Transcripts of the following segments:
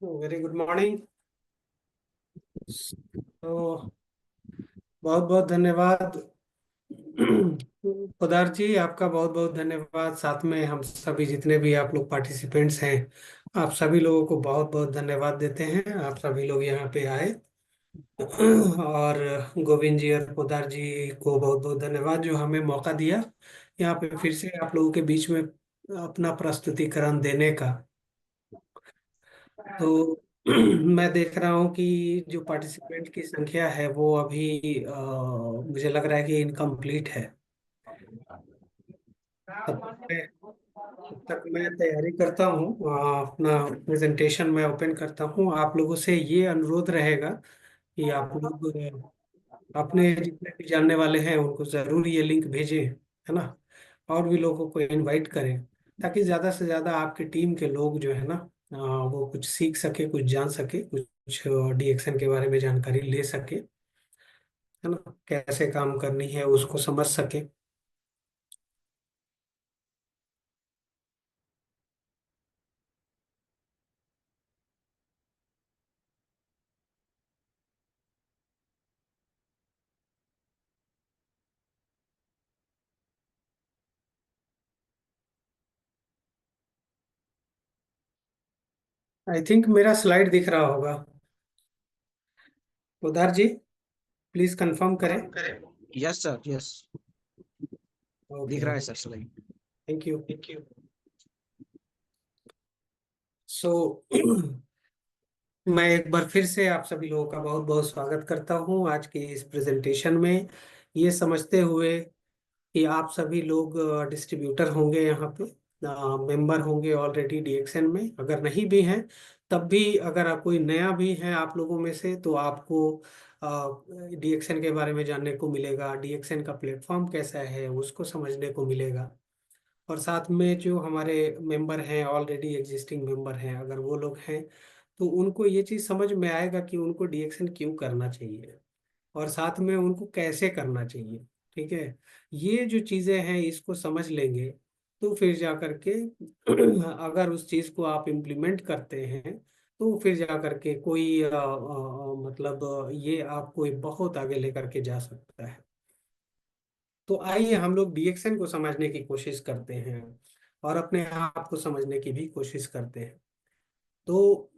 Very good morning. तो बहुत बहुत धन्यवाद। पदार जी, आपका बहुत बहुत धन्यवाद। साथ में हम सभी जितने भी आप लोग पार्टिसिपेंट्स हैं, आप सभी लोगों को बहुत बहुत धन्यवाद देते हैं। आप सभी लोग यहाँ पे आए। और गोविंद जी और पोदार जी को बहुत बहुत धन्यवाद जो हमें मौका दिया यहाँ पे फिर से आप लोगों के बीच में अपना प्रस्तुतिकरण देने का। तो मैं देख रहा हूँ कि जो पार्टिसिपेंट की संख्या है वो अभी मुझे लग रहा है कि इनकम्प्लीट है। तब तक मैं तब तक मैं तैयारी करता हूँ, अपना प्रेजेंटेशन मैं ओपन करता हूँ। आप लोगों से ये अनुरोध रहेगा कि आप लोग अपने जितने भी जानने वाले हैं उनको जरूर ये लिंक भेजें, है ना। और भी लोगों को इनवाइट करें ताकि ज्यादा से ज्यादा आपकी टीम के लोग जो है ना, वो कुछ सीख सके, कुछ जान सके, कुछ डीएक्शन के बारे में जानकारी ले सके, है ना। कैसे काम करनी है उसको समझ सके। आई थिंक मेरा स्लाइड दिख रहा होगा। उधार जी, प्लीज कंफर्म करें। Yes sir, yes. ओके दिख रहा है okay, sir slide. Thank you. So मैं एक बार फिर से आप सभी लोगों का बहुत बहुत स्वागत करता हूं आज की इस प्रेजेंटेशन में। ये समझते हुए कि आप सभी लोग डिस्ट्रीब्यूटर होंगे, यहाँ पे मेंबर होंगे ऑलरेडी डीएक्सएन में। अगर नहीं भी हैं तब भी, अगर आप कोई नया भी है आप लोगों में से, तो आपको डीएक्सएन के बारे में जानने को मिलेगा, डीएक्सएन का प्लेटफॉर्म कैसा है उसको समझने को मिलेगा। और साथ में जो हमारे मेंबर हैं, ऑलरेडी एग्जिस्टिंग मेंबर हैं, अगर वो लोग हैं तो उनको ये चीज़ समझ में आएगा कि उनको डीएक्सएन क्यों करना चाहिए और साथ में उनको कैसे करना चाहिए। ठीक है, ये जो चीजें हैं इसको समझ लेंगे तो फिर जा करके अगर उस चीज को आप इम्प्लीमेंट करते हैं तो फिर जा करके कोई मतलब ये आपको बहुत आगे लेकर के जा सकता है। तो आइए हम लोग डीएक्सएन को समझने की कोशिश करते हैं और अपने आप को समझने की भी कोशिश करते हैं। तो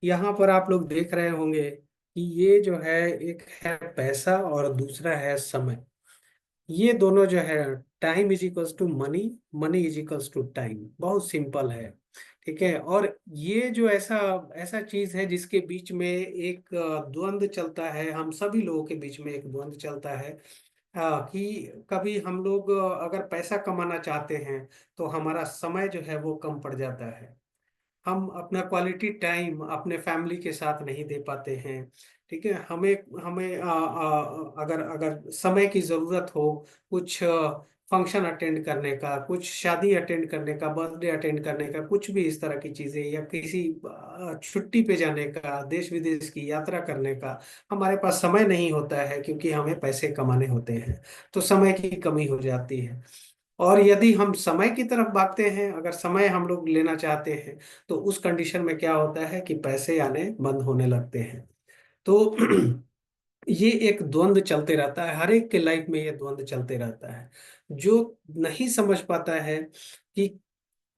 यहाँ पर आप लोग देख रहे होंगे कि ये जो है, एक है पैसा और दूसरा है समय। ये दोनों जो है, time is equals to money, money is equals to time. बहुत सिंपल है। ठीक है, और ये जो ऐसा ऐसा चीज है जिसके बीच में एक द्वंद्व चलता है, हम सभी लोगों के बीच में एक द्वंद्व चलता है। कि कभी हम लोग अगर पैसा कमाना चाहते हैं तो हमारा समय जो है वो कम पड़ जाता है। हम अपना क्वालिटी टाइम अपने फैमिली के साथ नहीं दे पाते हैं। ठीक है, हमें हमें अगर अगर समय की जरूरत हो, कुछ फंक्शन अटेंड करने का, कुछ शादी अटेंड करने का, बर्थडे अटेंड करने का, कुछ भी इस तरह की चीजें, या किसी छुट्टी पे जाने का, देश विदेश की यात्रा करने का हमारे पास समय नहीं होता है क्योंकि हमें पैसे कमाने होते हैं। तो समय की कमी हो जाती है। और यदि हम समय की तरफ भागते हैं, अगर समय हम लोग लेना चाहते हैं, तो उस कंडीशन में क्या होता है कि पैसे आने बंद होने लगते हैं। तो ये एक द्वंद्व चलते रहता है, हर एक के लाइफ में ये द्वंद्व चलते रहता है। जो नहीं समझ पाता है कि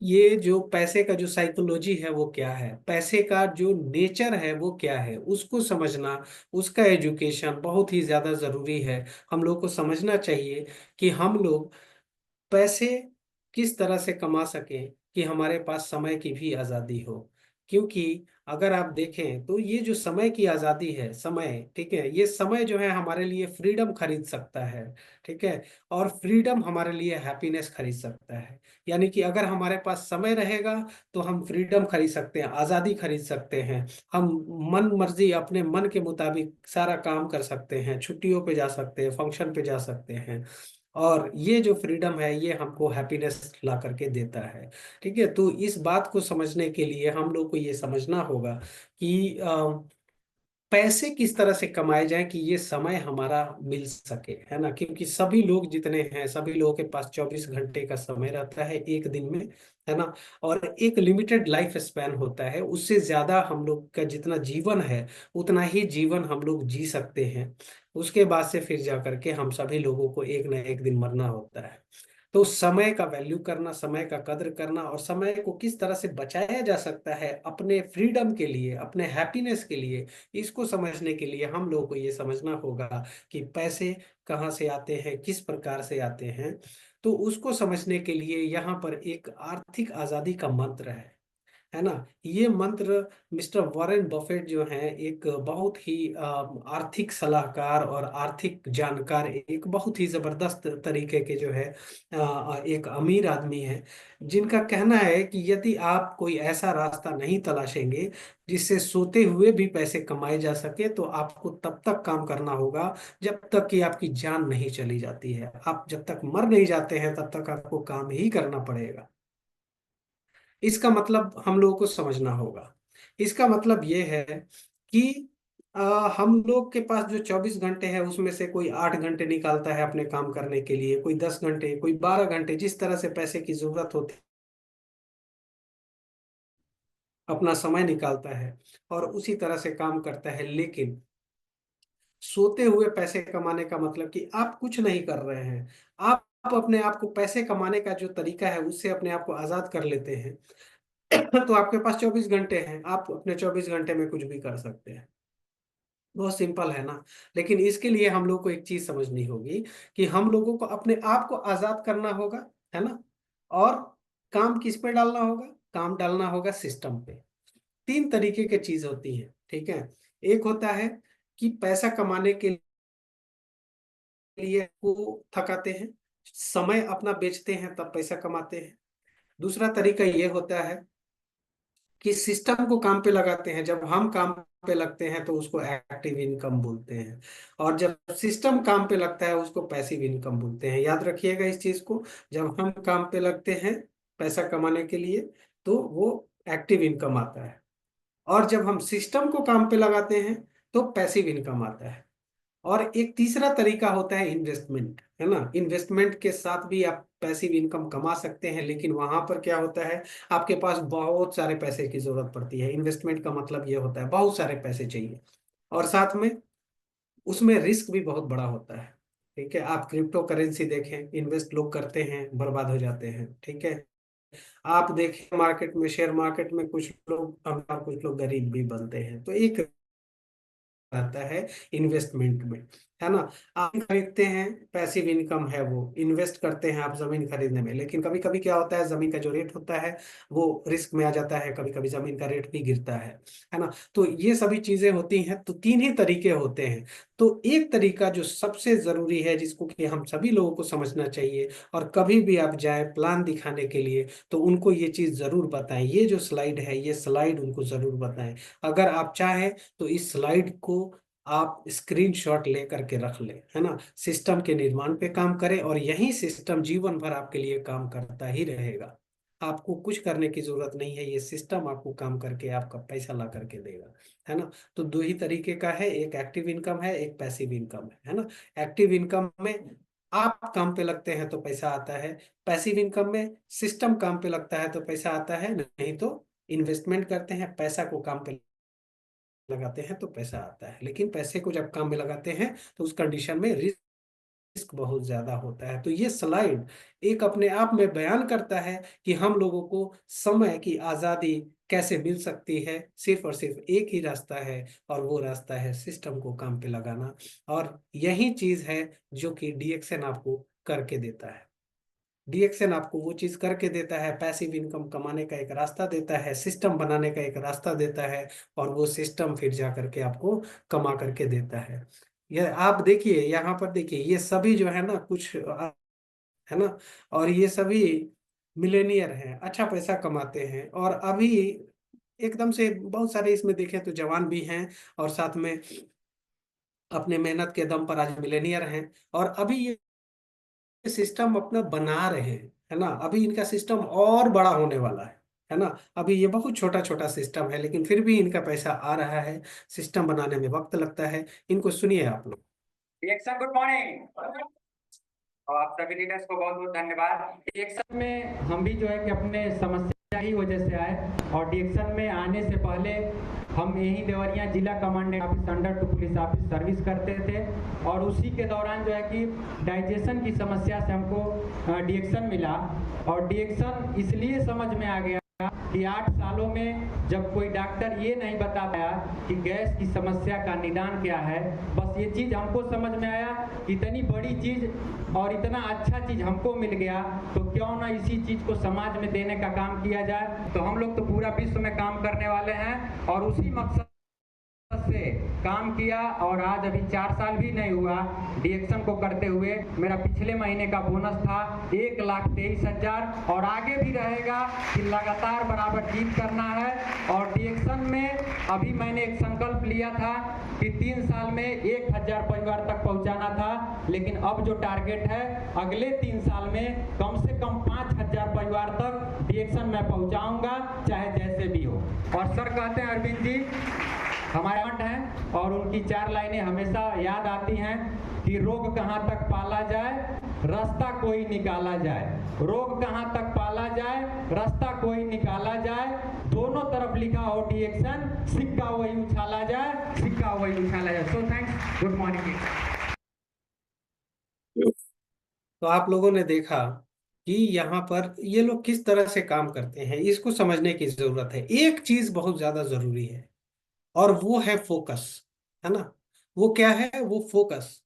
ये जो पैसे का जो साइकोलॉजी है वो क्या है, पैसे का जो नेचर है वो क्या है, उसको समझना, उसका एजुकेशन बहुत ही ज्यादा जरूरी है। हम लोग को समझना चाहिए कि हम लोग पैसे किस तरह से कमा सकें कि हमारे पास समय की भी आज़ादी हो। क्योंकि अगर आप देखें तो ये जो समय की आज़ादी है, समय, ठीक है, ये समय जो है हमारे लिए फ्रीडम खरीद सकता है। ठीक है, और फ्रीडम हमारे लिए हैप्पीनेस खरीद सकता है। यानी कि अगर हमारे पास समय रहेगा तो हम फ्रीडम खरीद सकते हैं, आज़ादी खरीद सकते हैं। हम मन मर्जी अपने मन के मुताबिक सारा काम कर सकते हैं, छुट्टियों पे जा सकते हैं, फंक्शन पे जा सकते हैं। और ये जो फ्रीडम है ये हमको हैप्पीनेस ला करके देता है। ठीक है, तो इस बात को समझने के लिए हम लोग को ये समझना होगा कि पैसे किस तरह से कमाए जाए कि ये समय हमारा मिल सके, है ना, क्योंकि सभी लोग जितने हैं, सभी लोगों के पास 24 घंटे का समय रहता है एक दिन में, है ना। और एक लिमिटेड लाइफ स्पैन होता है, उससे ज्यादा हम लोग का जितना जीवन है उतना ही जीवन हम लोग जी सकते हैं। उसके बाद से फिर जा करके हम सभी लोगों को एक ना एक दिन मरना होता है। तो समय का वैल्यू करना, समय का कद्र करना, और समय को किस तरह से बचाया जा सकता है अपने फ्रीडम के लिए, अपने हैप्पीनेस के लिए, इसको समझने के लिए हम लोगों को ये समझना होगा कि पैसे कहाँ से आते हैं, किस प्रकार से आते हैं। तो उसको समझने के लिए यहाँ पर एक आर्थिक आजादी का मंत्र है ना। ये मंत्र मिस्टर वॉरेन बफेट जो हैं, एक बहुत ही आर्थिक सलाहकार और आर्थिक जानकार, एक बहुत ही जबरदस्त तरीके के जो है एक अमीर आदमी है, जिनका कहना है कि यदि आप कोई ऐसा रास्ता नहीं तलाशेंगे जिससे सोते हुए भी पैसे कमाए जा सके, तो आपको तब तक काम करना होगा जब तक कि आपकी जान नहीं चली जाती है। आप जब तक मर नहीं जाते हैं तब तक आपको काम ही करना पड़ेगा। इसका मतलब हम लोगों को समझना होगा। इसका मतलब ये है कि हम लोग के पास जो 24 घंटे है उसमें से कोई 8 घंटे निकालता है अपने काम करने के लिए, कोई 10 घंटे, कोई 12 घंटे, जिस तरह से पैसे की जरूरत होती है अपना समय निकालता है और उसी तरह से काम करता है। लेकिन सोते हुए पैसे कमाने का मतलब कि आप कुछ नहीं कर रहे हैं, आप अपने आप को पैसे कमाने का जो तरीका है उससे अपने आप को आजाद कर लेते हैं। तो आपके पास 24 घंटे हैं, आप अपने 24 घंटे में कुछ भी कर सकते हैं। बहुत सिंपल है ना। लेकिन इसके लिए हम लोग को एक चीज समझनी होगी कि हम लोगों को अपने आप को आजाद करना होगा, है ना। और काम किस पे डालना होगा? काम डालना होगा सिस्टम पे। तीन तरीके की चीज होती है, ठीक है। एक होता है कि पैसा कमाने के लिए को थकाते हैं, समय अपना बेचते हैं तब पैसा कमाते हैं। दूसरा तरीका ये होता है कि सिस्टम को काम पे लगाते हैं, जब हम काम पे लगते हैं तो उसको एक्टिव इनकम बोलते हैं, और जब सिस्टम काम पे लगता है उसको पैसिव इनकम बोलते हैं। याद रखिएगा इस चीज को। जब हम काम पे लगते हैं पैसा कमाने के लिए तो वो एक्टिव इनकम आता है, और जब हम सिस्टम को काम पे लगाते हैं तो पैसिव इनकम आता है। और एक तीसरा तरीका होता है इन्वेस्टमेंट, है ना। इन्वेस्टमेंट के साथ भी आप पैसिव इनकम कमा सकते हैं, लेकिन वहां पर क्या होता है, आपके पास बहुत सारे पैसे की जरूरत पड़ती है। इन्वेस्टमेंट का मतलब ये होता है बहुत सारे पैसे चाहिए, और साथ में उसमें रिस्क भी बहुत बड़ा होता है। ठीक है, आप क्रिप्टो करेंसी देखें, इन्वेस्ट लोग करते हैं बर्बाद हो जाते हैं, ठीक है। आप देखें मार्केट में, शेयर मार्केट में कुछ लोग अमीर, कुछ लोग गरीब भी बनते हैं। तो एक रहता है इन्वेस्टमेंट में, है ना। आप खरीदते हैं, पैसिव इनकम है, वो इन्वेस्ट करते हैं आप जमीन खरीदने में, लेकिन कभी कभी क्या होता है, जमीन का जो रेट होता है वो रिस्क में आ जाता है, कभी कभी जमीन का रेट भी गिरता है ना। तो ये सभी चीजें होती हैं। तो तीन ही तरीके होते हैं। तो एक तरीका जो सबसे जरूरी है, जिसको कि हम सभी लोगों को समझना चाहिए, और कभी भी आप जाए प्लान दिखाने के लिए तो उनको ये चीज जरूर बताएं। ये जो स्लाइड है, ये स्लाइड उनको जरूर बताएं। अगर आप चाहें तो इस स्लाइड को आप स्क्रीनशॉट लेकर के रख लें, है ना। सिस्टम के निर्माण पे काम करें, और यही सिस्टम जीवन भर आपके लिए काम करता ही रहेगा। आपको कुछ करने की जरूरत नहीं है, ये सिस्टम आपको काम करके आपका पैसा ला करके देगा, है ना। तो दो ही तरीके का है, एक एक्टिव इनकम है, एक पैसिव इनकम है ना। एक्टिव इनकम में आप काम पे लगते हैं तो पैसा आता है, पैसिव इनकम में सिस्टम काम पे लगता है तो पैसा आता है, नहीं तो इन्वेस्टमेंट करते हैं, पैसा को काम पे लगाते हैं तो पैसा आता है। लेकिन पैसे को जब काम में लगाते हैं तो उस कंडीशन में रिस्क बहुत ज्यादा होता है। तो ये स्लाइड एक अपने आप में बयान करता है कि हम लोगों को समय की आजादी कैसे मिल सकती है। सिर्फ और सिर्फ एक ही रास्ता है, और वो रास्ता है सिस्टम को काम पे लगाना। और यही चीज है जो कि डीएक्सएन आपको करके देता है। डीएक्सएन आपको वो चीज करके देता है, पैसिव इनकम कमाने का एक रास्ता देता है, सिस्टम बनाने का एक रास्ता देता है, और वो सिस्टम फिर जा करके आपको कमा करके देता है। ये आप देखिए, यहाँ पर देखिए, ये सभी जो है ना कुछ है ना, और ये सभी मिलेनियर हैं, अच्छा पैसा कमाते हैं, और अभी एकदम से बहुत सारे इसमें देखें तो जवान भी हैं, और साथ में अपने मेहनत के दम पर आज मिलेनियर हैं, और अभी ये सिस्टम अपना बना रहे हैं, है ना। अभी इनका सिस्टम और बड़ा होने वाला है है ना। अभी ये बहुत छोटा छोटा सिस्टम है, लेकिन फिर भी इनका पैसा आ रहा है। सिस्टम बनाने में वक्त लगता है। इनको सुनिए आप लोग। Reaction, good morning. और आप सभी लीडर्स को बहुत बहुत धन्यवाद। रिएक्शन में हम भी जो है कि अपने समस्या की वजह से आए, और रिएक्शन में आने से पहले हम यही देवरिया जिला commandant office under to police office service करते थे, और उसी के दौरान जो है कि डाइजेशन की समस्या से हमको रिएक्शन मिला। और रिएक्शन इसलिए समझ में आ गया कि 8 सालों में जब कोई डॉक्टर ये नहीं बता पाया कि गैस की समस्या का निदान क्या है, बस ये चीज़ हमको समझ में आया, इतनी बड़ी चीज़ और इतना अच्छा चीज़ हमको मिल गया, तो क्यों ना इसी चीज़ को समाज में देने का काम किया जाए। तो हम लोग तो पूरा विश्व में काम करने वाले हैं, और उसी मकसद से काम किया। और आज अभी 4 साल भी नहीं हुआ रिएक्शन को करते हुए। मेरा पिछले महीने का बोनस था 1,23,000, और आगे भी रहेगा कि लगातार बराबर जीत करना है। और रिएक्शन में अभी मैंने एक संकल्प लिया था कि 3 साल में 1,000 परिवार तक पहुंचाना था, लेकिन अब जो टारगेट है अगले 3 साल में कम से कम 5,000 परिवार तक रिएक्शन में पहुंचाऊंगा, चाहे जैसे भी हो। और सर कहते हैं, अरविंद जी हमारे हैं, और उनकी 4 लाइनें हमेशा याद आती हैं कि रोग कहाँ तक पाला जाए, रास्ता कोई निकाला जाए। रोग कहाँ तक पाला जाए, रास्ता कोई निकाला जाए। दोनों तरफ लिखा हो रिएक्शन, सिक्का वही उछाला जाए, सिक्का वही उछाला जाए। So thanks, good morning. तो आप लोगों ने देखा कि यहाँ पर ये लोग किस तरह से काम करते हैं, इसको समझने की जरूरत है। एक चीज बहुत ज्यादा जरूरी है, और वो है फोकस, है ना। वो क्या है? वो फोकस।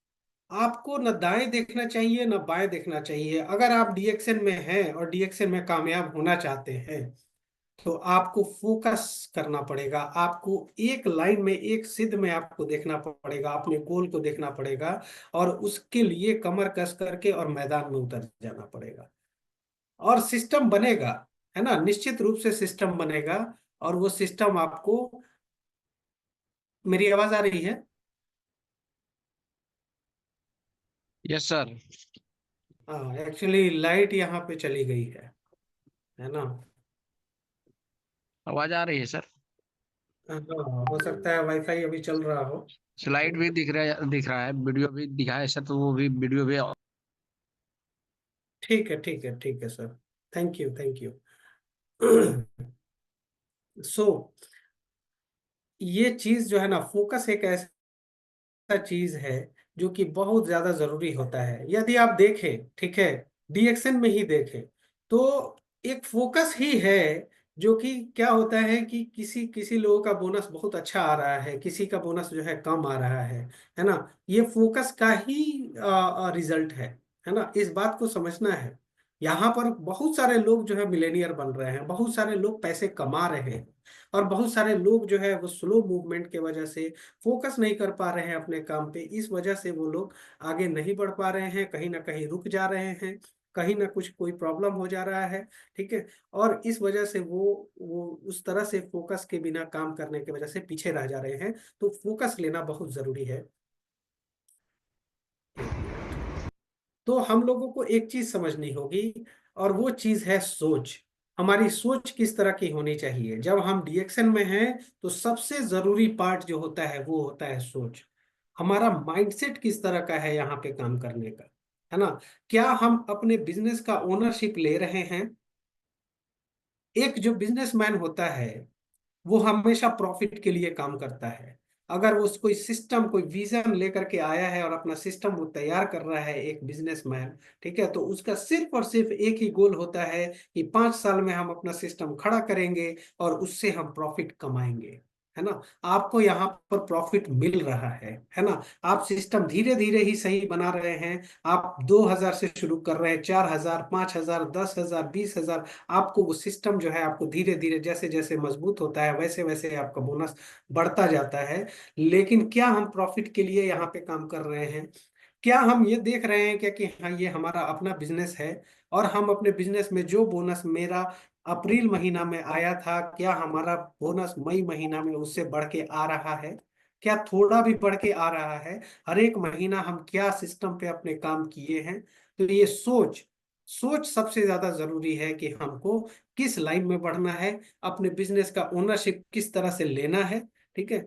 आपको न दाएं देखना चाहिए न बाएं देखना चाहिए। अगर आप डीएक्शन में हैं और डीएक्शन में कामयाब होना चाहते हैं, तो आपको फोकस करना पड़ेगा। आपको एक लाइन में, एक सिद्ध में आपको देखना पड़ेगा, अपने गोल को देखना पड़ेगा, और उसके लिए कमर कस करके और मैदान में उतर जाना पड़ेगा। और सिस्टम बनेगा, है ना, निश्चित रूप से सिस्टम बनेगा। और वो सिस्टम आपको, मेरी आवाज आ रही है? Yes sir. हाँ, एक्चुअली लाइट यहाँ पे चली गई है ना। आवाज आ रही है सर। हाँ, हो सकता है वाईफाई अभी चल रहा हो। स्लाइड भी दिख रहा है, वीडियो भी दिखा है सर, तो वो भी वीडियो भी। ठीक है, ठीक है, ठीक है sir. Thank you, thank you. So ये चीज जो है ना, फोकस एक ऐसा चीज है जो कि बहुत ज्यादा जरूरी होता है। यदि आप देखें, ठीक है, डीएक्शन में ही देखें, तो एक फोकस ही है। जो कि क्या होता है कि किसी किसी लोगों का बोनस बहुत अच्छा आ रहा है, किसी का बोनस जो है कम आ रहा है ना। ये फोकस का ही रिजल्ट है ना। इस बात को समझना है। यहाँ पर बहुत सारे लोग जो है मिलेनियर बन रहे हैं, बहुत सारे लोग पैसे कमा रहे हैं, और बहुत सारे लोग जो है वो स्लो मूवमेंट के वजह से फोकस नहीं कर पा रहे हैं अपने काम पे। इस वजह से वो लोग आगे नहीं बढ़ पा रहे हैं, कहीं ना कहीं रुक जा रहे हैं, कहीं ना कुछ कोई प्रॉब्लम हो जा रहा है। ठीक है। और इस वजह से वो उस तरह से फोकस के बिना काम करने की वजह से पीछे रह जा रहे हैं। तो फोकस लेना बहुत जरूरी है। एक मिनट। तो हम लोगों को एक चीज समझनी होगी, और वो चीज है सोच। हमारी सोच किस तरह की होनी चाहिए? जब हम डिएक्शन में हैं, तो सबसे जरूरी पार्ट जो होता है वो होता है सोच। हमारा माइंडसेट किस तरह का है यहाँ पे काम करने का, है ना। क्या हम अपने बिजनेस का ओनरशिप ले रहे हैं? एक जो बिजनेसमैन होता है, वो हमेशा प्रॉफिट के लिए काम करता है। अगर वो कोई सिस्टम, कोई विजन लेकर के आया है और अपना सिस्टम वो तैयार कर रहा है, एक बिजनेसमैन, ठीक है, तो उसका सिर्फ और सिर्फ एक ही गोल होता है कि 5 साल में हम अपना सिस्टम खड़ा करेंगे और उससे हम प्रॉफिट कमाएंगे, है ना। आपको यहाँ पर प्रॉफिट मिल रहा है ना। आप सिस्टम धीरे धीरे ही सही बना रहे हैं। आप 2,000 से शुरू कर रहे हैं, 4,000, 5,000, 10,000, 20,000। आपको वो सिस्टम जो है, आपको धीरे धीरे जैसे जैसे मजबूत होता है, वैसे वैसे आपका बोनस बढ़ता जाता है। लेकिन क्या हम प्रॉफिट के लिए यहाँ पे काम कर रहे हैं? क्या हम ये देख रहे हैं क्या कि हाँ, ये हमारा अपना बिजनेस है, और हम अपने बिजनेस में जो बोनस मेरा अप्रैल महीना में आया था, क्या हमारा बोनस मई महीना में उससे बढ़ के आ रहा है? क्या थोड़ा भी बढ़ के आ रहा है? हर एक महीना हम क्या सिस्टम पे अपने काम किए हैं? तो ये सोच, सोच सबसे ज्यादा जरूरी है कि हमको किस लाइन में बढ़ना है, अपने बिजनेस का ओनरशिप किस तरह से लेना है, ठीक है,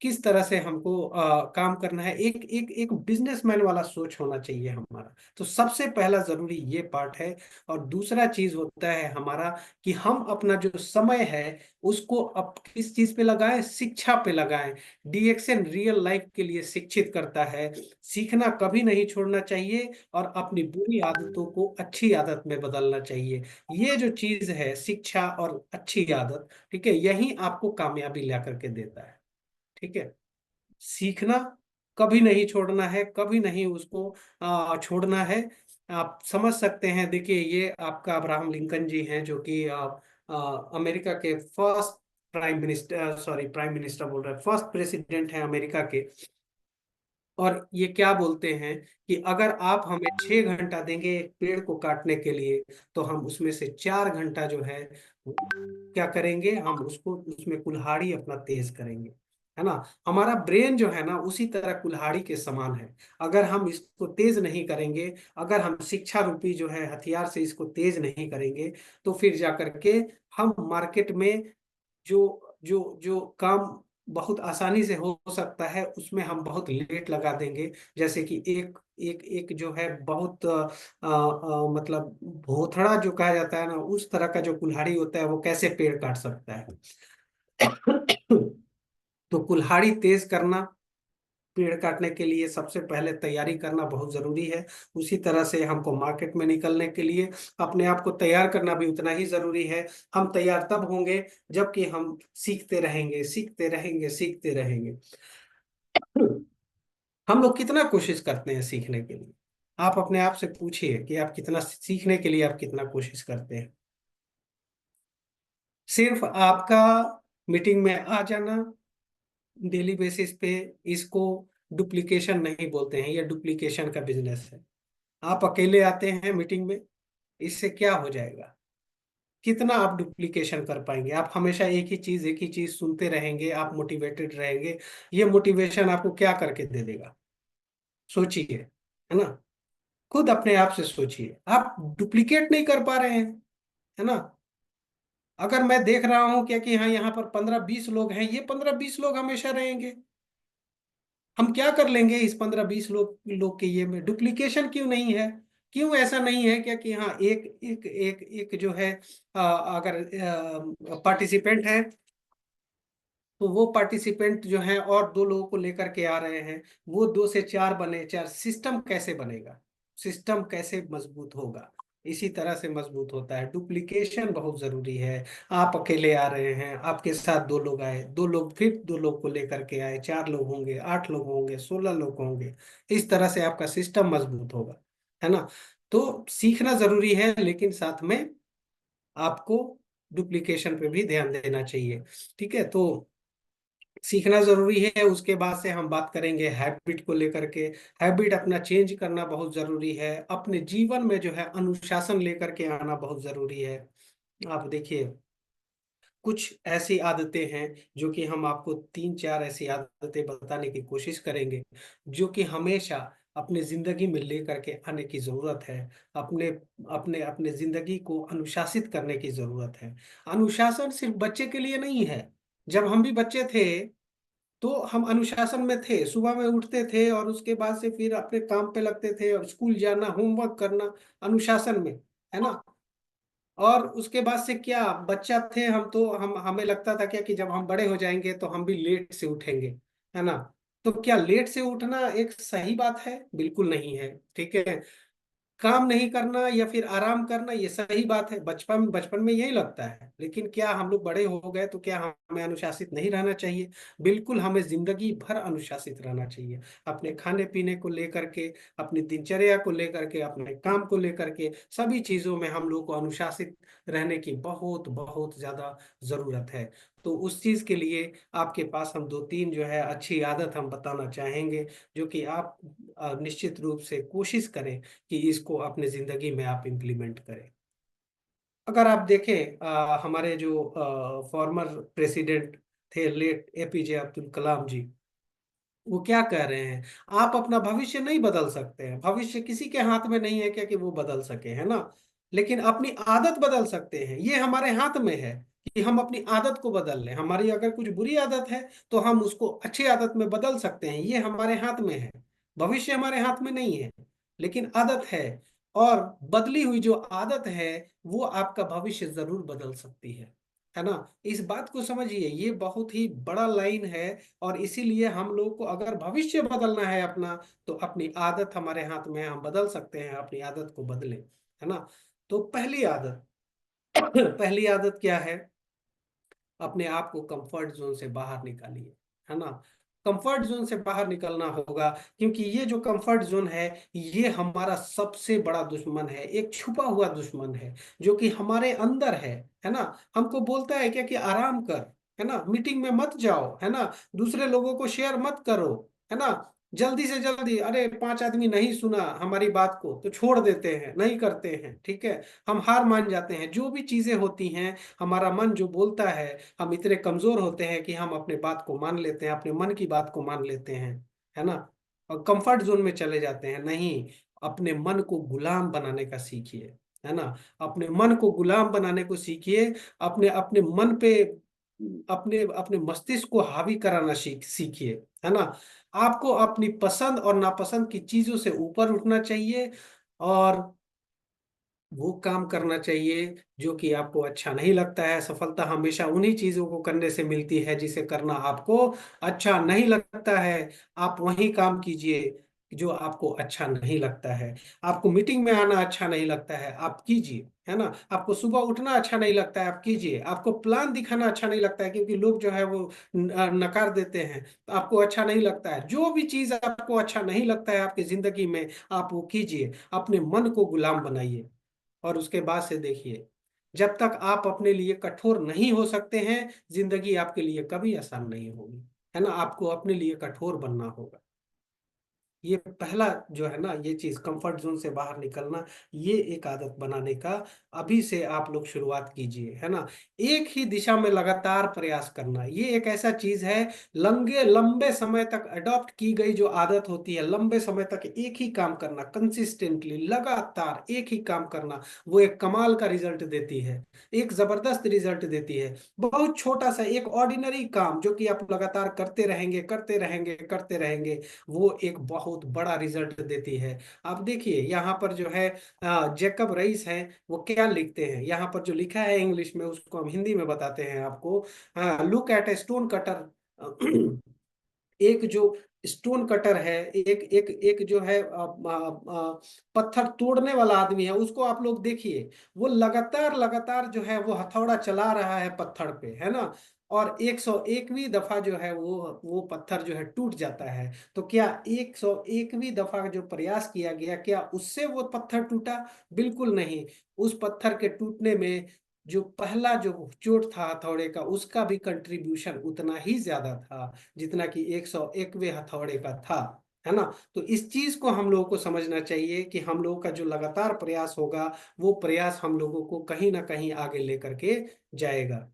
किस तरह से हमको काम करना है। एक एक एक बिजनेसमैन वाला सोच होना चाहिए हमारा। तो सबसे पहला जरूरी ये पार्ट है। और दूसरा चीज होता है हमारा कि हम अपना जो समय है उसको अब किस चीज पे लगाएं, शिक्षा पे लगाएं। डीएक्सएन रियल लाइफ के लिए शिक्षित करता है। सीखना कभी नहीं छोड़ना चाहिए और अपनी बुरी आदतों को अच्छी आदत में बदलना चाहिए। ये जो चीज है शिक्षा और अच्छी आदत, ठीक है, यही आपको कामयाबी ला करके देता है। ठीक है, सीखना कभी नहीं छोड़ना है, कभी नहीं उसको छोड़ना है। आप समझ सकते हैं, देखिए ये आपका अब्राहम लिंकन जी हैं जो कि अमेरिका के फर्स्ट प्राइम मिनिस्टर बोल रहे हैं, फर्स्ट प्रेसिडेंट हैं अमेरिका के। और ये क्या बोलते हैं कि अगर आप हमें 6 घंटा देंगे एक पेड़ को काटने के लिए, तो हम उसमें से 4 घंटा जो है क्या करेंगे, हम उसको उसमें कुल्हाड़ी अपना तेज करेंगे, है ना। हमारा ब्रेन जो है ना उसी तरह कुल्हाड़ी के समान है। अगर हम इसको तेज नहीं करेंगे, अगर हम शिक्षा रूपी जो है हथियार से इसको तेज नहीं करेंगे, तो फिर जा करके हम मार्केट में जो जो जो काम बहुत आसानी से हो सकता है उसमें हम बहुत लेट लगा देंगे। जैसे कि एक एक एक जो है बहुत मतलब भोथड़ा जो कहा जाता है ना, उस तरह का जो कुल्हाड़ी होता है वो कैसे पेड़ काट सकता है। तो कुल्हाड़ी तेज करना, पेड़ काटने के लिए सबसे पहले तैयारी करना बहुत जरूरी है। उसी तरह से हमको मार्केट में निकलने के लिए अपने आप को तैयार करना भी उतना ही जरूरी है। हम तैयार तब होंगे जबकि हम सीखते रहेंगे, सीखते रहेंगे, सीखते रहेंगे। हम लोग कितना कोशिश करते हैं सीखने के लिए? आप अपने आप से पूछिए कि आप कितना सीखने के लिए आप कितना कोशिश करते हैं। सिर्फ आपका मीटिंग में आ जाना डेली बेसिस पे, इसको डुप्लीकेशन नहीं बोलते हैं, ये डुप्लीकेशन का बिजनेस है। आप अकेले आते हैं मीटिंग में, इससे क्या हो जाएगा? कितना आप डुप्लीकेशन कर पाएंगे? आप हमेशा एक ही चीज सुनते रहेंगे, आप मोटिवेटेड रहेंगे, ये मोटिवेशन आपको क्या करके दे देगा? सोचिए, है ना। खुद अपने आप से सोचिए, आप डुप्लीकेट नहीं कर पा रहे हैं, है ना। अगर मैं देख रहा हूं क्या कि हाँ यहाँ पर 15-20 लोग हैं, ये 15-20 लोग हमेशा रहेंगे, हम क्या कर लेंगे इस 15-20 लोग के ये में? डुप्लीकेशन क्यों नहीं है? क्यों ऐसा नहीं है क्या कि हाँ एक एक एक एक जो है अगर पार्टिसिपेंट है तो वो पार्टिसिपेंट जो है और 2 लोगों को लेकर के आ रहे हैं, वो 2 से 4 बने, 4 सिस्टम कैसे बनेगा? सिस्टम कैसे मजबूत होगा? इसी तरह से मजबूत होता है। डुप्लीकेशन बहुत जरूरी है। आप अकेले आ रहे हैं, आपके साथ 2 लोग आए, 2 लोग फिर 2 लोग को लेकर के आए, 4 लोग होंगे, 8 लोग होंगे, 16 लोग होंगे। इस तरह से आपका सिस्टम मजबूत होगा, है ना। तो सीखना जरूरी है, लेकिन साथ में आपको डुप्लीकेशन पे भी ध्यान देना चाहिए। ठीक है, तो सीखना जरूरी है। उसके बाद से हम बात करेंगे हैबिट को लेकर के। हैबिट अपना चेंज करना बहुत जरूरी है। अपने जीवन में जो है अनुशासन लेकर के आना बहुत जरूरी है। आप देखिए, कुछ ऐसी आदतें हैं जो कि हम आपको 3-4 ऐसी आदतें बताने की कोशिश करेंगे जो कि हमेशा अपने जिंदगी में लेकर के आने की जरूरत है। अपने अपने अपने जिंदगी को अनुशासित करने की जरूरत है। अनुशासन सिर्फ बच्चे के लिए नहीं है। जब हम भी बच्चे थे तो हम अनुशासन में थे, सुबह में उठते थे और उसके बाद से फिर अपने काम पे लगते थे और स्कूल जाना, होमवर्क करना, अनुशासन में, है ना। और उसके बाद से क्या, बच्चा थे हम तो हम हमें लगता था क्या कि जब हम बड़े हो जाएंगे तो हम भी लेट से उठेंगे, है ना। तो क्या लेट से उठना एक सही बात है? बिल्कुल नहीं है। ठीक है, काम नहीं करना या फिर आराम करना ये सही बात है, बचपन बचपन में यही लगता है। लेकिन क्या हम लोग बड़े हो गए तो क्या हमें अनुशासित नहीं रहना चाहिए? बिल्कुल, हमें जिंदगी भर अनुशासित रहना चाहिए। अपने खाने पीने को लेकर के, अपनी दिनचर्या को लेकर के, अपने काम को लेकर के, सभी चीजों में हम लोग को अनुशासित रहने की बहुत बहुत ज्यादा जरूरत है। तो उस चीज के लिए आपके पास हम 2-3 जो है अच्छी आदत हम बताना चाहेंगे, जो कि आप निश्चित रूप से कोशिश करें कि इसको अपने जिंदगी में आप इम्प्लीमेंट करें। अगर आप देखें हमारे जो फॉर्मर प्रेसिडेंट थे, लेट एपीजे अब्दुल कलाम जी, वो क्या कह रहे हैं? आप अपना भविष्य नहीं बदल सकते हैं, भविष्य किसी के हाथ में नहीं है क्या कि वो बदल सके, है ना। लेकिन अपनी आदत बदल सकते हैं। ये हमारे हाथ में है कि हम अपनी आदत को बदल लें। हमारी अगर कुछ बुरी आदत है तो हम उसको अच्छी आदत में बदल सकते हैं, ये हमारे हाथ में है। भविष्य हमारे हाथ में नहीं है, लेकिन आदत है। और बदली हुई जो आदत है वो आपका भविष्य जरूर बदल सकती है ना। इस बात को समझिए, ये बहुत ही बड़ा लाइन है। और इसीलिए हम लोग को अगर भविष्य बदलना है अपना, तो अपनी आदत हमारे हाथ में है, हम बदल सकते हैं, अपनी आदत को बदलें, है ना। तो पहली आदत पहली आदत क्या है? अपने आप को कंफर्ट जोन से बाहर निकालिए, है ना। कंफर्ट जोन से बाहर निकलना होगा, क्योंकि ये जो कंफर्ट जोन है ये हमारा सबसे बड़ा दुश्मन है, एक छुपा हुआ दुश्मन है जो कि हमारे अंदर है ना। हमको बोलता है क्या कि आराम कर, है ना, मीटिंग में मत जाओ, है ना, दूसरे लोगों को शेयर मत करो, है ना, जल्दी से जल्दी। अरे 5 आदमी नहीं सुना हमारी बात को तो छोड़ देते हैं, नहीं करते हैं, ठीक है, हम हार मान जाते हैं। जो भी चीजें होती हैं, हमारा मन जो बोलता है, हम इतने कमजोर होते हैं कि हम अपने बात को मान लेते हैं, अपने मन की बात को मान लेते हैं, है ना, और कंफर्ट जोन में चले जाते हैं। नहीं, अपने मन को गुलाम बनाने का सीखिए, है ना। अपने मन को गुलाम बनाने को सीखिए। अपने अपने मन पे, अपने अपने मस्तिष्क को हावी कराना सीखिए, है ना। आपको अपनी पसंद और नापसंद की चीजों से ऊपर उठना चाहिए, और वो काम करना चाहिए जो कि आपको अच्छा नहीं लगता है। सफलता हमेशा उन्हीं चीजों को करने से मिलती है जिसे करना आपको अच्छा नहीं लगता है। आप वही काम कीजिए जो आपको अच्छा नहीं लगता है। आपको मीटिंग में आना अच्छा नहीं लगता है, आप कीजिए, है ना। आपको सुबह उठना अच्छा नहीं लगता है, आप कीजिए। आपको प्लान दिखाना अच्छा नहीं लगता है, क्योंकि लोग जो है वो नकार देते हैं, तो आपको अच्छा नहीं लगता है। जो भी चीज आपको अच्छा नहीं लगता है आपकी जिंदगी में, आप वो कीजिए। अपने मन को गुलाम बनाइए। और उसके बाद से देखिए, जब तक आप अपने लिए कठोर नहीं हो सकते हैं, जिंदगी आपके लिए कभी आसान नहीं होगी, है ना। आपको अपने लिए कठोर बनना होगा। ये पहला जो है ना, ये चीज कंफर्ट जोन से बाहर निकलना, ये एक आदत बनाने का अभी से आप लोग शुरुआत कीजिए, है ना। एक ही दिशा में लगातार प्रयास करना, ये एक ऐसा चीज है, लंबे लंबे समय तक अडॉप्ट की गई जो आदत होती है, लंबे समय तक एक ही काम करना, कंसिस्टेंटली लगातार एक ही काम करना, वो एक कमाल का रिजल्ट देती है, एक जबरदस्त रिजल्ट देती है। बहुत छोटा सा एक ऑर्डिनरी काम जो कि आप लगातार करते रहेंगे करते रहेंगे करते रहेंगे, वो एक बहुत बड़ा रिजल्ट देती है। आप देखिए यहाँ पर जो है जेकब रईस है, वो क्या लिखते हैं, यहाँ पर जो लिखा है इंग्लिश में उसको हम हिंदी में बताते हैं आपको। Look at a stone cutter. एक जो स्टोन कटर है, एक एक एक जो है पत्थर तोड़ने वाला आदमी है, उसको आप लोग देखिए, वो लगातार लगातार जो है वो हथौड़ा चला रहा है पत्थर पे, है ना। और 101वीं दफा जो है वो पत्थर जो है टूट जाता है। तो क्या 101वीं दफा जो प्रयास किया गया, क्या उससे वो पत्थर टूटा? बिल्कुल नहीं। उस पत्थर के टूटने में जो पहला जो चोट था हथौड़े का, उसका भी कंट्रीब्यूशन उतना ही ज्यादा था जितना कि 101वें हथौड़े का था, है ना। तो इस चीज को हम लोगों को समझना चाहिए कि हम लोगों का जो लगातार प्रयास होगा, वो प्रयास हम लोगों को कहीं ना कहीं आगे लेकर के जाएगा।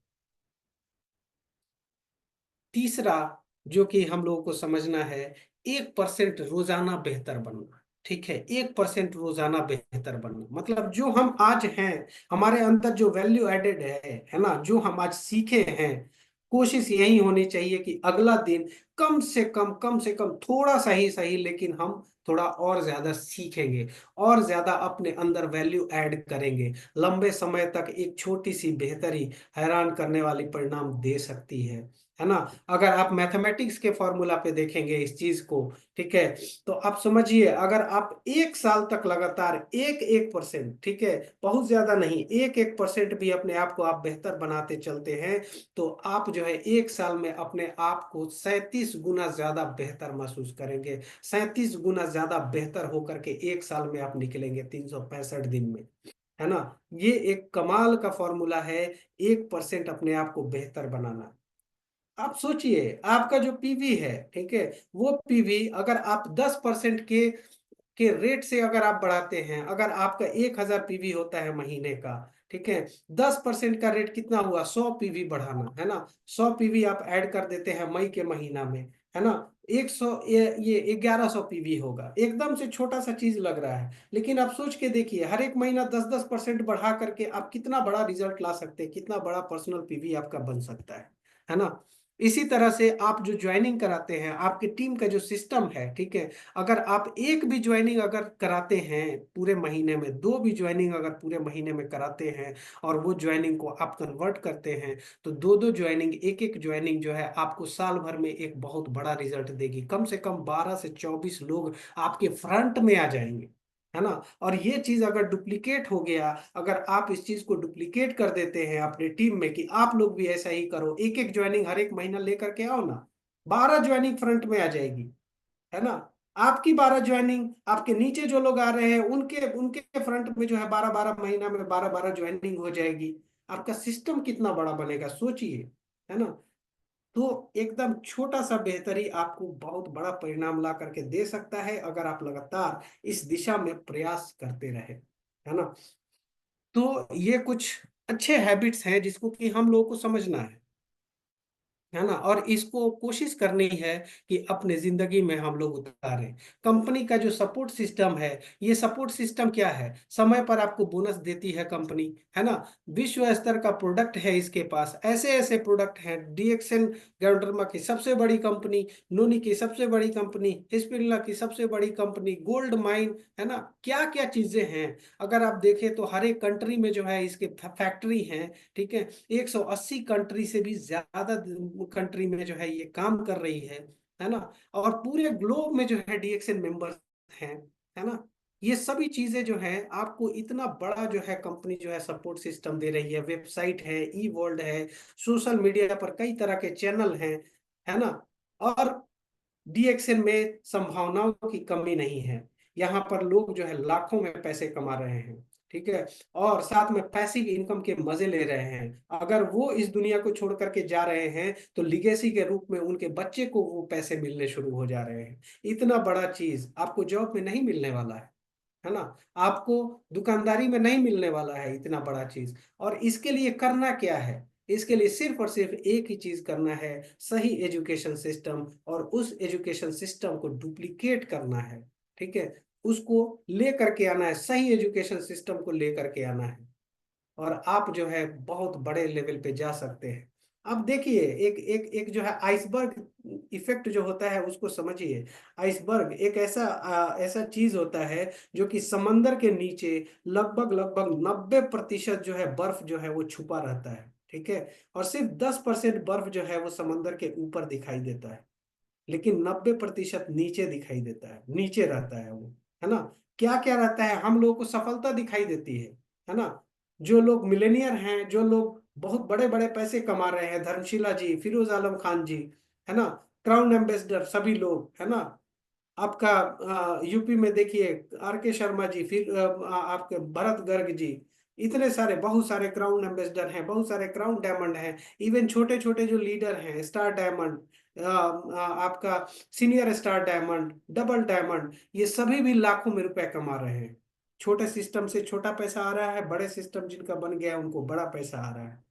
तीसरा जो कि हम लोगों को समझना है, 1% रोजाना बेहतर बनना। ठीक है, 1% रोजाना बेहतर बनना, मतलब जो हम आज हैं, हमारे अंदर जो वैल्यू एडेड है ना, जो हम आज सीखे हैं, कोशिश यही होनी चाहिए कि अगला दिन कम से कम थोड़ा सा ही सही, लेकिन हम थोड़ा और ज्यादा सीखेंगे, और ज्यादा अपने अंदर वैल्यू ऐड करेंगे। लंबे समय तक एक छोटी सी बेहतरी हैरान करने वाली परिणाम दे सकती है ना। अगर आप मैथमेटिक्स के फॉर्मूला पे देखेंगे इस चीज को, ठीक है, तो आप समझिए, अगर आप 1 साल तक लगातार 1% ठीक है, बहुत ज्यादा नहीं, 1% भी अपने आप को आप बेहतर बनाते चलते हैं, तो आप जो है 1 साल में अपने आप को 37 गुना ज्यादा बेहतर महसूस करेंगे। 37 गुना ज्यादा बेहतर होकर के 1 साल में आप निकलेंगे, 365 दिन में, है ना। ये एक कमाल का फॉर्मूला है, 1% अपने आप को बेहतर बनाना। आप सोचिए, आपका जो पीवी है, ठीक है, वो पीवी अगर आप 10% के रेट से अगर आप बढ़ाते हैं, अगर आपका 1000 पीवी होता है महीने का, ठीक है, 10% का रेट कितना हुआ? 100 पीवी बढ़ाना, है ना। 100 पीवी आप ऐड कर देते हैं मई के महीना में, है ना। 100 ये 1100 पीवी होगा, एकदम से छोटा सा चीज लग रहा है, लेकिन आप सोच के देखिए हर एक महीना 10-10% बढ़ा करके आप कितना बड़ा रिजल्ट ला सकते हैं, कितना बड़ा पर्सनल पीवी आपका बन सकता है ना। इसी तरह से आप जो ज्वाइनिंग कराते हैं, आपके टीम का जो सिस्टम है, ठीक है, अगर आप एक भी ज्वाइनिंग अगर कराते हैं पूरे महीने में, दो भी ज्वाइनिंग अगर पूरे महीने में कराते हैं और वो ज्वाइनिंग को आप कन्वर्ट करते हैं, तो दो दो ज्वाइनिंग, एक एक ज्वाइनिंग जो है आपको साल भर में एक बहुत बड़ा रिजल्ट देगी। कम से कम 12 से 24 लोग आपके फ्रंट में आ जाएंगे, है ना। और ये चीज अगर डुप्लीकेट हो गया, अगर आप इस चीज को डुप्लीकेट कर देते हैं अपने टीम में कि आप लोग भी ऐसा ही करो, एक एक ज्वाइनिंग हर एक महीना लेकर के आओ ना, 12 ज्वाइनिंग फ्रंट में आ जाएगी, है ना। आपकी 12 ज्वाइनिंग, आपके नीचे जो लोग आ रहे हैं उनके उनके फ्रंट में जो है 12-12 महीना में 12-12 ज्वाइनिंग हो जाएगी। आपका सिस्टम कितना बड़ा बनेगा सोचिए, है ना। तो एकदम छोटा सा बेहतरी आपको बहुत बड़ा परिणाम ला करके दे सकता है अगर आप लगातार इस दिशा में प्रयास करते रहे, है ना। तो ये कुछ अच्छे हैबिट्स हैं जिसको कि हम लोगों को समझना है ना, और इसको कोशिश करनी है कि अपने जिंदगी में हम लोग उतारें। कंपनी का जो सपोर्ट सिस्टम है, ये सपोर्ट सिस्टम क्या है, समय पर आपको बोनस देती है कंपनी, है ना। विश्व स्तर का प्रोडक्ट है इसके पास, ऐसे ऐसे प्रोडक्ट हैं, डीएक्सएन गैल्डर्मा की सबसे बड़ी कंपनी, नोनी की सबसे बड़ी कंपनी, हिस्पिल्ला की सबसे बड़ी कंपनी, गोल्ड माइन, है ना, क्या क्या चीजें हैं। अगर आप देखें तो हर एक कंट्री में जो है इसके फैक्ट्री हैं, ठीक है। 180 कंट्री से भी ज्यादा कंट्री में जो है ये काम कर रही है ना। और पूरे ग्लोब में जो है डीएक्सएन मेंबर्स हैं, है ना। ये सभी चीजें जो है आपको इतना बड़ा जो है कंपनी जो है सपोर्ट सिस्टम दे रही है, वेबसाइट है, ई वर्ल्ड है, सोशल मीडिया पर कई तरह के चैनल हैं, है ना। और डीएक्सएन में संभावनाओं की कमी नहीं है, यहाँ पर लोग जो है लाखों में पैसे कमा रहे हैं, ठीक है, और साथ में पैसिव इनकम के मजे ले रहे हैं। अगर वो इस दुनिया को छोड़ करके जा रहे हैं तो लिगेसी के रूप में उनके बच्चे को वो पैसे मिलने शुरू हो जा रहे हैं। इतना बड़ा चीज आपको जॉब में नहीं मिलने वाला है ना। आपको दुकानदारी में नहीं मिलने वाला है इतना बड़ा चीज। और इसके लिए करना क्या है, इसके लिए सिर्फ और सिर्फ एक ही चीज करना है, सही एजुकेशन सिस्टम, और उस एजुकेशन सिस्टम को डुप्लीकेट करना है, ठीक है। उसको लेकर के आना है, सही एजुकेशन सिस्टम को लेकर के आना है, और आप जो है बहुत बड़े लेवल पे जा सकते हैं। अब देखिए एक एक एक जो है आइसबर्ग इफेक्ट जो होता है उसको समझिए। आइसबर्ग एक ऐसा चीज होता है जो कि समंदर के नीचे लगभग लगभग 90% जो है बर्फ जो है वो छुपा रहता है, ठीक है। और सिर्फ 10% बर्फ जो है वो समंदर के ऊपर दिखाई देता है, लेकिन 90% नीचे दिखाई देता है, नीचे रहता है वो, है ना। क्या क्या रहता है, हम लोगों को सफलता दिखाई देती है ना। जो लोग मिलेनियर हैं, जो लोग बहुत बड़े बड़े पैसे कमा रहे हैं, धर्मशिला जी, फिरोज आलम खान जी, है ना, क्राउन एम्बेसडर सभी लोग, है ना। आपका यूपी में देखिए आर के शर्मा जी, फिर आपके भरत गर्ग जी, इतने सारे बहुत सारे क्राउन एम्बेसडर हैं, बहुत सारे क्राउन डायमंड हैं। इवन छोटे छोटे जो लीडर हैं, स्टार डायमंड, आपका senior star diamond, double diamond, ये सभी भी लाखों में रुपए कमा रहे हैं। छोटे सिस्टम से छोटा पैसा आ रहा है, बड़े सिस्टम जिनका बन गया है उनको बड़ा पैसा आ रहा है।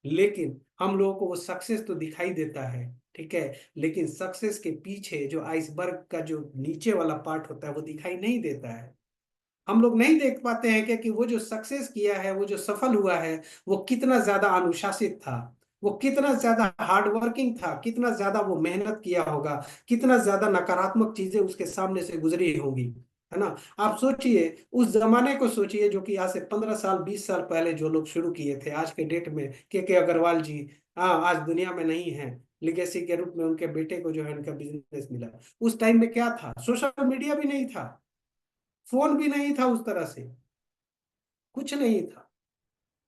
लेकिन हम लोगों को वो सक्सेस तो दिखाई देता है, ठीक है, लेकिन सक्सेस के पीछे जो आइसबर्ग का जो नीचे वाला पार्ट होता है वो दिखाई नहीं देता है। हम लोग नहीं देख पाते हैं कि वो जो सक्सेस किया है, वो जो सफल हुआ है, वो कितना ज्यादा अनुशासित था, वो कितना ज्यादा हार्ड वर्किंग था, कितना ज्यादा वो मेहनत किया होगा, कितना ज्यादा नकारात्मक चीजें उसके सामने से गुजरी होंगी, है ना। आप सोचिए, उस जमाने को सोचिए जो कि आज से 15 साल 20 साल पहले जो लोग शुरू किए थे, आज के डेट में के अग्रवाल जी, हाँ, आज दुनिया में नहीं है, लिगेसी के रूप में उनके बेटे को जो है उनका बिजनेस मिला। उस टाइम में क्या था, सोशल मीडिया भी नहीं था, फोन भी नहीं था उस तरह से, कुछ नहीं था,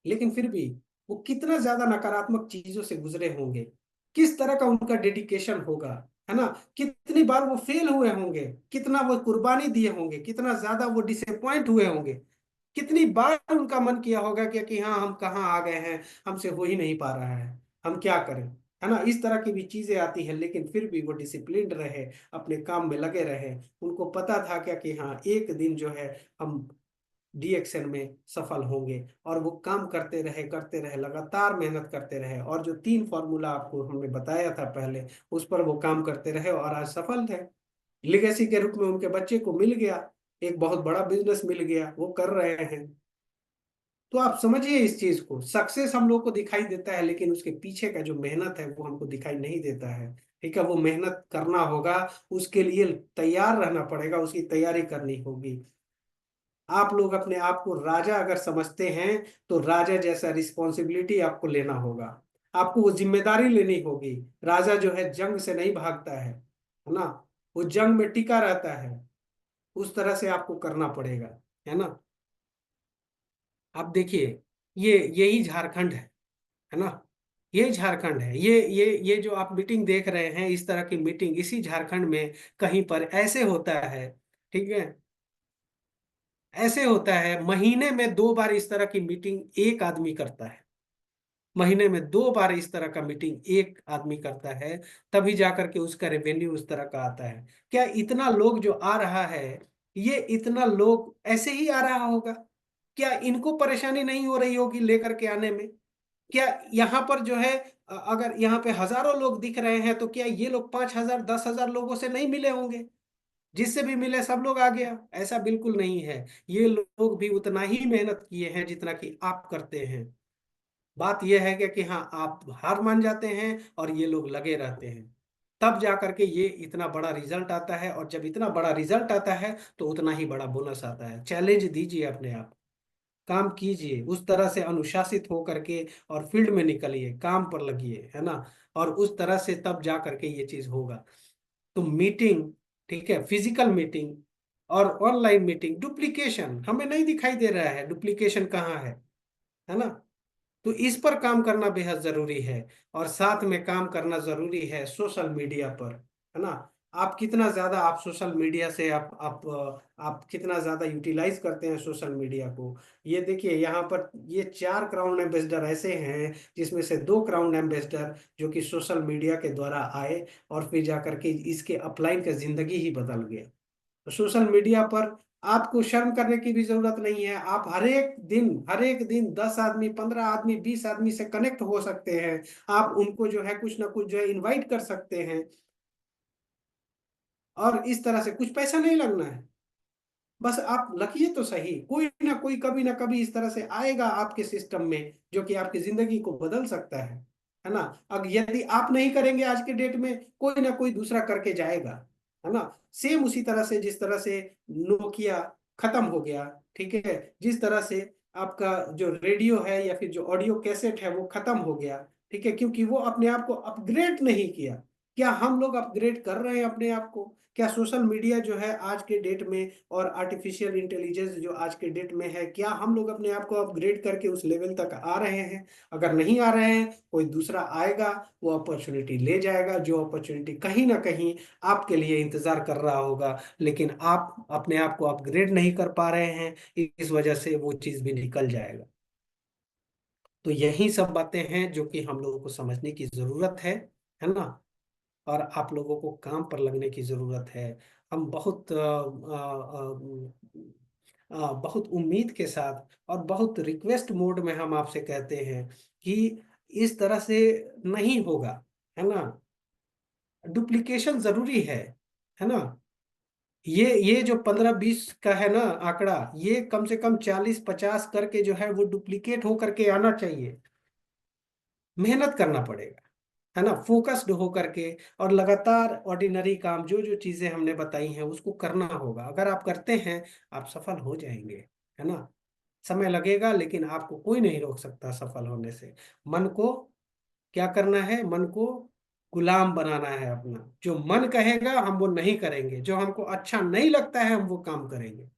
लेकिन फिर भी वो कितना ज्यादा नकारात्मक चीजों से गुजरे होंगे, किस तरह का उनका डेडिकेशन होगा, है ना। कितनी बार वो फेल हुए होंगे, कितना वो कुर्बानी दिए होंगे, कितना ज्यादा वो डिसअपॉइंट हुए होंगे, कितनी बार उनका मन किया होगा कि हाँ हम कहाँ आ गए हैं, हमसे हो ही नहीं पा रहा है, हम क्या करें, है ना। इस तरह की भी चीजें आती हैं, लेकिन फिर भी वो डिसिप्लिन्ड रहे, अपने काम में लगे रहे। उनको पता था क्या कि हाँ एक दिन जो है हम डीएक्शन में सफल होंगे। और वो काम करते रहे, लगातार मेहनत करते रहे, और जो 3 फॉर्मूला आपको हमने बताया था पहले, उस पर वो काम करते रहे और आज सफल थे। लिगेसी के रूप में उनके बच्चे को मिल गया, एक बहुत बड़ा बिजनेस मिल गया, वो कर रहे हैं। तो आप समझिए इस चीज को, सक्सेस हम लोग को दिखाई देता है, लेकिन उसके पीछे का जो मेहनत है वो हमको दिखाई नहीं देता है। ठीक है, वो मेहनत करना होगा, उसके लिए तैयार रहना पड़ेगा, उसकी तैयारी करनी होगी। आप लोग अपने आप को राजा अगर समझते हैं, तो राजा जैसा रिस्पॉन्सिबिलिटी आपको लेना होगा, आपको वो जिम्मेदारी लेनी होगी। राजा जो है जंग से नहीं भागता है ना, वो जंग में टिका रहता है। उस तरह से आपको करना पड़ेगा, है ना। अब देखिए, यही झारखंड है ना, ये झारखंड है। ये जो आप मीटिंग देख रहे हैं, इस तरह की मीटिंग इसी झारखंड में कहीं पर ऐसे होता है। ठीक है, ऐसे होता है, महीने में 2 बार इस तरह की मीटिंग एक आदमी करता है। महीने में 2 बार इस तरह का मीटिंग एक आदमी करता है, तभी जाकर के उसका रेवेन्यू उस तरह का आता है। क्या इतना लोग जो आ रहा है, ये इतना लोग ऐसे ही आ रहा होगा? क्या इनको परेशानी नहीं हो रही होगी लेकर के आने में? क्या यहाँ पर जो है, अगर यहाँ पे हजारों लोग दिख रहे हैं, तो क्या ये लोग 5,000 10,000 लोगों से नहीं मिले होंगे? जिससे भी मिले सब लोग आ गया? ऐसा बिल्कुल नहीं है। ये लोग भी उतना ही मेहनत किए हैं जितना कि आप करते हैं। बात यह है कि हाँ, आप हार मान जाते हैं और ये लोग लगे रहते हैं, तब जा करके ये इतना बड़ा रिजल्ट आता है। और जब इतना बड़ा रिजल्ट आता है, तो उतना ही बड़ा बोनस आता है। चैलेंज दीजिए अपने आप, काम कीजिए उस तरह से, अनुशासित हो करके, और फील्ड में निकलिए, काम पर लगिए, है ना। और उस तरह से तब जा करके ये चीज होगा। तो मीटिंग, ठीक है, फिजिकल मीटिंग और ऑनलाइन मीटिंग, डुप्लीकेशन हमें नहीं दिखाई दे रहा है, डुप्लीकेशन कहाँ है ना। तो इस पर काम करना बेहद जरूरी है। और साथ में काम करना जरूरी है सोशल मीडिया पर, है ना। आप कितना ज्यादा, आप सोशल मीडिया से आप कितना ज्यादा यूटिलाइज करते हैं सोशल मीडिया को। ये देखिए, यहाँ पर ये 4 क्राउन एम्बेसडर ऐसे हैं, जिसमें से 2 क्राउन एम्बेसडर जो कि सोशल मीडिया के द्वारा आए, और फिर जाकर के इसके अपलाइन का जिंदगी ही बदल गया। तो सोशल मीडिया पर आपको शर्म करने की भी जरूरत नहीं है। आप हर एक दिन 10 आदमी, 15 आदमी, 20 आदमी से कनेक्ट हो सकते हैं। आप उनको जो है कुछ ना कुछ जो है इनवाइट कर सकते हैं, और इस तरह से कुछ पैसा नहीं लगना है। बस आप लखिए तो सही, कोई ना कोई कभी ना कभी इस तरह से आएगा आपके सिस्टम में, जो कि आपकी जिंदगी को बदल सकता है ना। अब यदि आप नहीं करेंगे आज के डेट में, कोई ना कोई दूसरा करके जाएगा, है ना। सेम उसी तरह से, जिस तरह से नोकिया खत्म हो गया, ठीक है, जिस तरह से आपका जो रेडियो है या फिर जो ऑडियो कैसेट है वो खत्म हो गया, ठीक है, क्योंकि वो अपने आप को अपग्रेड नहीं किया। क्या हम लोग अपग्रेड कर रहे हैं अपने आप को? क्या सोशल मीडिया जो है आज के डेट में, और आर्टिफिशियल इंटेलिजेंस जो आज के डेट में है, क्या हम लोग अपने आप को अपग्रेड करके उस लेवल तक आ रहे हैं? अगर नहीं आ रहे हैं, कोई दूसरा आएगा, वो अपॉर्चुनिटी ले जाएगा, जो अपॉर्चुनिटी कहीं ना कहीं आपके लिए इंतजार कर रहा होगा, लेकिन आप अपने आप को अपग्रेड नहीं कर पा रहे हैं, इस वजह से वो चीज भी निकल जाएगा। तो यही सब बातें हैं जो कि हम लोगों को समझने की जरूरत है ना। और आप लोगों को काम पर लगने की जरूरत है। हम बहुत उम्मीद के साथ और बहुत रिक्वेस्ट मोड में हम आपसे कहते हैं कि इस तरह से नहीं होगा, है ना। डुप्लीकेशन जरूरी है ना। ये जो 15-20 का है ना आंकड़ा, ये कम से कम 40-50 करके जो है वो डुप्लीकेट हो करके आना चाहिए। मेहनत करना पड़ेगा, है ना, फोकस्ड हो करके। और लगातार ऑर्डिनरी काम, जो जो चीजें हमने बताई हैं उसको करना होगा। अगर आप करते हैं, आप सफल हो जाएंगे, है ना। समय लगेगा, लेकिन आपको कोई नहीं रोक सकता सफल होने से। मन को क्या करना है? मन को गुलाम बनाना है अपना। जो मन कहेगा हम वो नहीं करेंगे, जो हमको अच्छा नहीं लगता है हम वो काम करेंगे।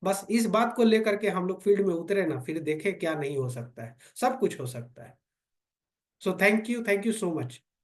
बस इस बात को लेकर के हम लोग फील्ड में उतरे ना, फिर देखें क्या नहीं हो सकता है, सब कुछ हो सकता है। So thank you so much.